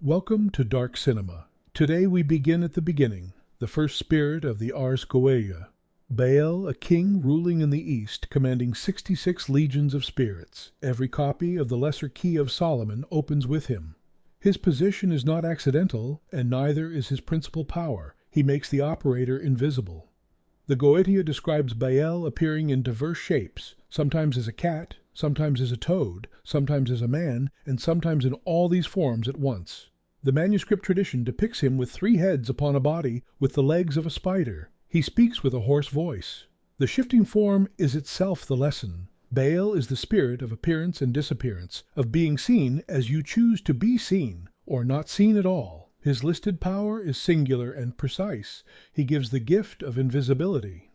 Welcome to Dark Cinema. Today we begin at the beginning, the first spirit of the Ars Goetia. Baal, a king ruling in the east, commanding 66 legions of spirits. Every copy of the Lesser Key of Solomon opens with him. His position is not accidental, and neither is his principal power. He makes the operator invisible. The Goetia describes Bael appearing in diverse shapes, sometimes as a cat, sometimes as a toad, sometimes as a man, and sometimes in all these forms at once. The manuscript tradition depicts him with 3 heads upon a body with the legs of a spider. He speaks with a hoarse voice. The shifting form is itself the lesson. Baal is the spirit of appearance and disappearance, of being seen as you choose to be seen, or not seen at all. His listed power is singular and precise. He gives the gift of invisibility.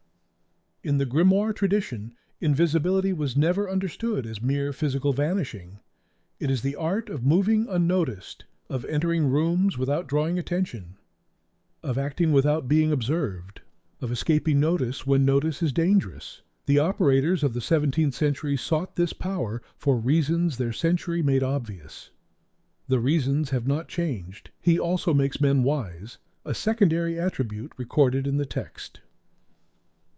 In the grimoire tradition, invisibility was never understood as mere physical vanishing. It is the art of moving unnoticed, of entering rooms without drawing attention, of acting without being observed, of escaping notice when notice is dangerous. The operators of the 17th century sought this power for reasons their century made obvious. The reasons have not changed. He also makes men wise, a secondary attribute recorded in the text.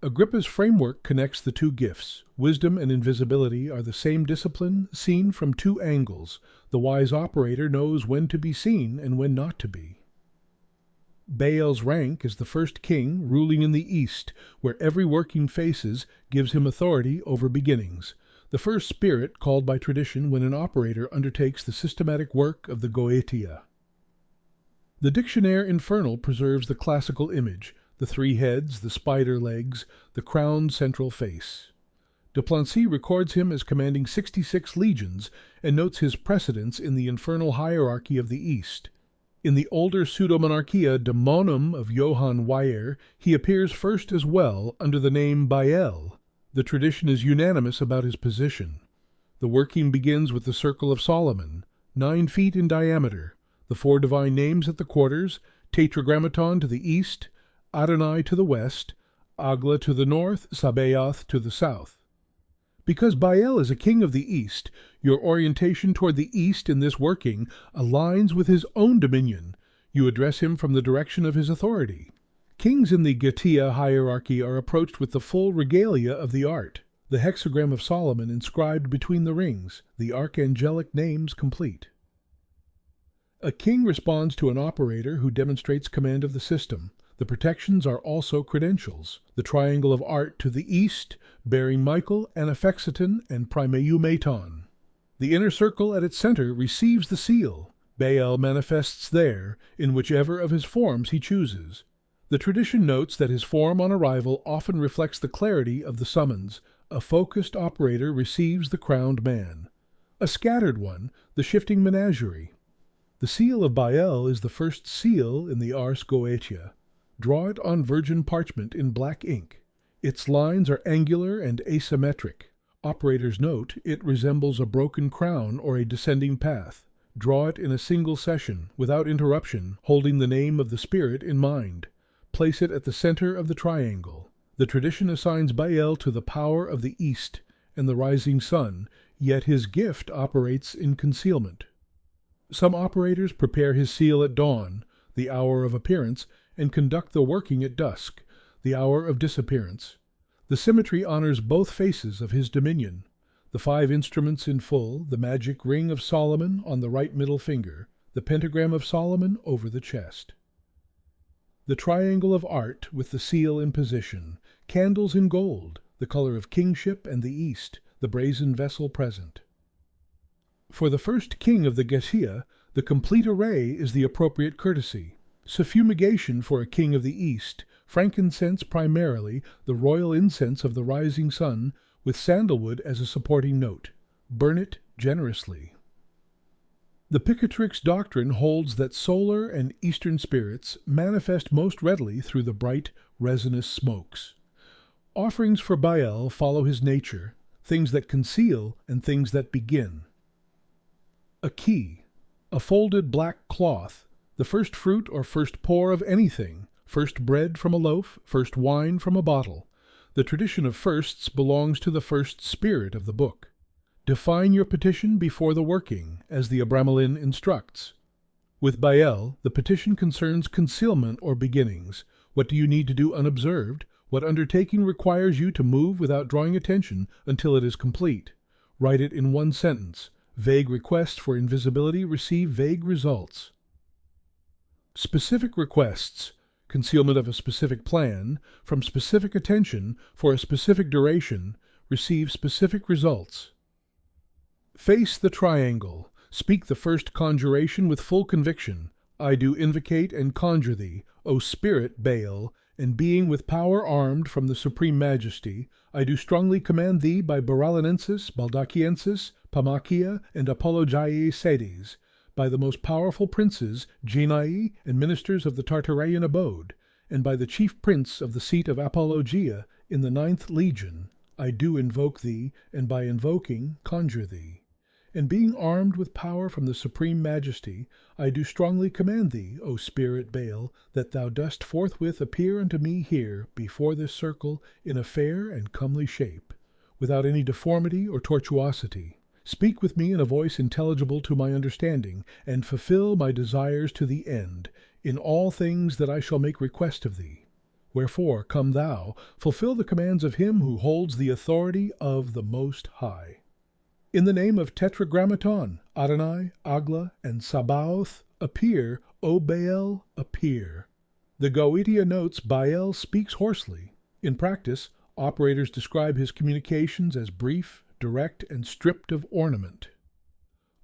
Agrippa's framework connects the 2 gifts. Wisdom and invisibility are the same discipline, seen from 2 angles. The wise operator knows when to be seen and when not to be. Baal's rank is the first king ruling in the east, where every working faces gives him authority over beginnings. The first spirit called by tradition when an operator undertakes the systematic work of the Goetia. The Dictionnaire Infernal preserves the classical image, the 3 heads, the spider legs, the crowned central face. De Plancy records him as commanding 66 legions and notes his precedence in the infernal hierarchy of the East. In the older pseudo-monarchia Daemonum of Johann Weyer, he appears first as well under the name Bael. The tradition is unanimous about his position. The working begins with the Circle of Solomon, 9 feet in diameter, the 4 divine names at the quarters, Tetragrammaton to the east, Adonai to the west, Agla to the north, Sabaoth to the south. Because Baal is a king of the east, your orientation toward the east in this working aligns with his own dominion. You address him from the direction of his authority. Kings in the Goetia hierarchy are approached with the full regalia of the art, the hexagram of Solomon inscribed between the rings, the archangelic names complete. A king responds to an operator who demonstrates command of the system. The protections are also credentials. The triangle of art to the east, bearing Michael, Anaphexiton, and Primeumeton. The inner circle at its center receives the seal. Baal manifests there, in whichever of his forms he chooses. The tradition notes that his form on arrival often reflects the clarity of the summons. A focused operator receives the crowned man. A scattered one, the shifting menagerie. The seal of Baal is the first seal in the Ars Goetia. Draw it on virgin parchment in black ink. Its lines are angular and asymmetric. Operators note it resembles a broken crown or a descending path. Draw it in a single session, without interruption, holding the name of the spirit in mind. Place it at the center of the triangle. The tradition assigns Baal to the power of the east and the rising sun, yet his gift operates in concealment. Some operators prepare his seal at dawn, the hour of appearance, and conduct the working at dusk, the hour of disappearance. The symmetry honors both faces of his dominion. The 5 instruments in full, the magic ring of Solomon on the right middle finger, the pentagram of Solomon over the chest. The triangle of art with the seal in position, candles in gold, the color of kingship and the east, the brazen vessel present. For the first king of the Goetia, the complete array is the appropriate courtesy. Suffumigation for a king of the east, frankincense primarily, the royal incense of the rising sun, with sandalwood as a supporting note. Burn it generously. The Picatrix doctrine holds that solar and eastern spirits manifest most readily through the bright, resinous smokes. Offerings for Baal follow his nature, things that conceal and things that begin. A key, a folded black cloth, the first fruit or first pour of anything, first bread from a loaf, first wine from a bottle. The tradition of firsts belongs to the first spirit of the book. Define your petition before the working, as the Abramelin instructs. With Bael, the petition concerns concealment or beginnings. What do you need to do unobserved? What undertaking requires you to move without drawing attention until it is complete? Write it in one sentence. Vague requests for invisibility receive vague results. Specific requests, concealment of a specific plan, from specific attention, for a specific duration, receive specific results. Face the triangle. Speak the first conjuration with full conviction. I do invocate and conjure thee, O Spirit Baal, and being with power armed from the Supreme Majesty, I do strongly command thee by Baralinensis, Baldachiensis, Pamachia, and Apologiae Sedis, by the most powerful princes, Genii, and ministers of the Tartarian abode, and by the chief prince of the seat of Apologia in the 9th Legion, I do invoke thee, and by invoking conjure thee. And being armed with power from the Supreme Majesty, I do strongly command thee, O Spirit Baal, that thou dost forthwith appear unto me here, before this circle, in a fair and comely shape, without any deformity or tortuosity. Speak with me in a voice intelligible to my understanding, and fulfill my desires to the end, in all things that I shall make request of thee. Wherefore, come thou, fulfill the commands of him who holds the authority of the Most High. In the name of Tetragrammaton, Adonai, Agla, and Sabaoth, appear, O Baal, appear. The Goetia notes Baal speaks hoarsely. In practice, operators describe his communications as brief, direct, and stripped of ornament.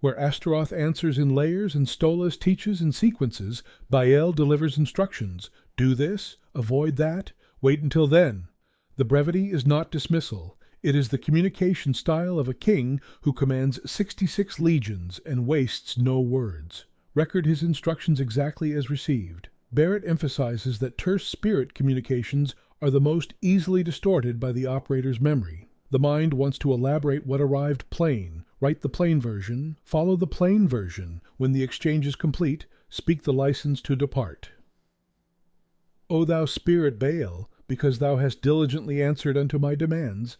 Where Astaroth answers in layers and Stolas teaches in sequences, Baal delivers instructions. Do this, avoid that, wait until then. The brevity is not dismissal. It is the communication style of a king who commands 66 legions and wastes no words. Record his instructions exactly as received. Barrett emphasizes that terse spirit communications are the most easily distorted by the operator's memory. The mind wants to elaborate what arrived plain. Write the plain version, follow the plain version. When the exchange is complete, speak the license to depart. O thou Spirit Baal, because thou hast diligently answered unto my demands,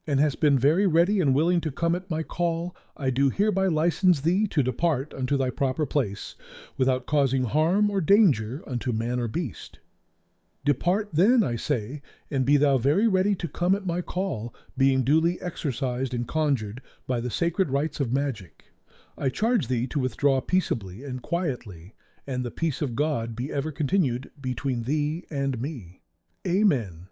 and hast been very ready and willing to come at my call, I do hereby license thee to depart unto thy proper place, without causing harm or danger unto man or beast. Depart then, I say, and be thou very ready to come at my call, being duly exercised and conjured by the sacred rites of magic. I charge thee to withdraw peaceably and quietly, and the peace of God be ever continued between thee and me. Amen.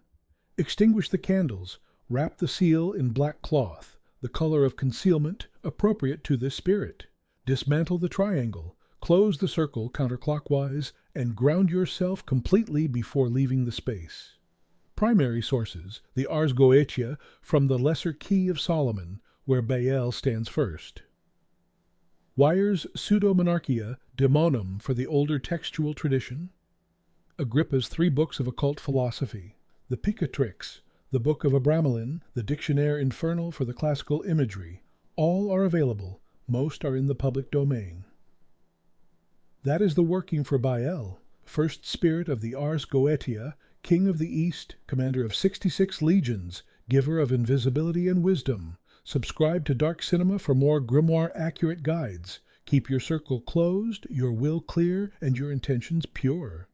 Extinguish the candles. Wrap the seal in black cloth, the color of concealment appropriate to this spirit. Dismantle the triangle, close the circle counterclockwise, and ground yourself completely before leaving the space. Primary sources: the Ars Goetia from the Lesser Key of Solomon, where Baal stands first. Wyer's Pseudo-Monarchia Demonum for the older textual tradition. Agrippa's 3 books of occult philosophy. The Picatrix, the Book of Abramelin, the Dictionnaire Infernal for the classical imagery. All are available. Most are in the public domain. That is the working for Baal, first spirit of the Ars Goetia, king of the East, commander of 66 legions, giver of invisibility and wisdom. Subscribe to Dark Cinema for more grimoire-accurate guides. Keep your circle closed, your will clear, and your intentions pure.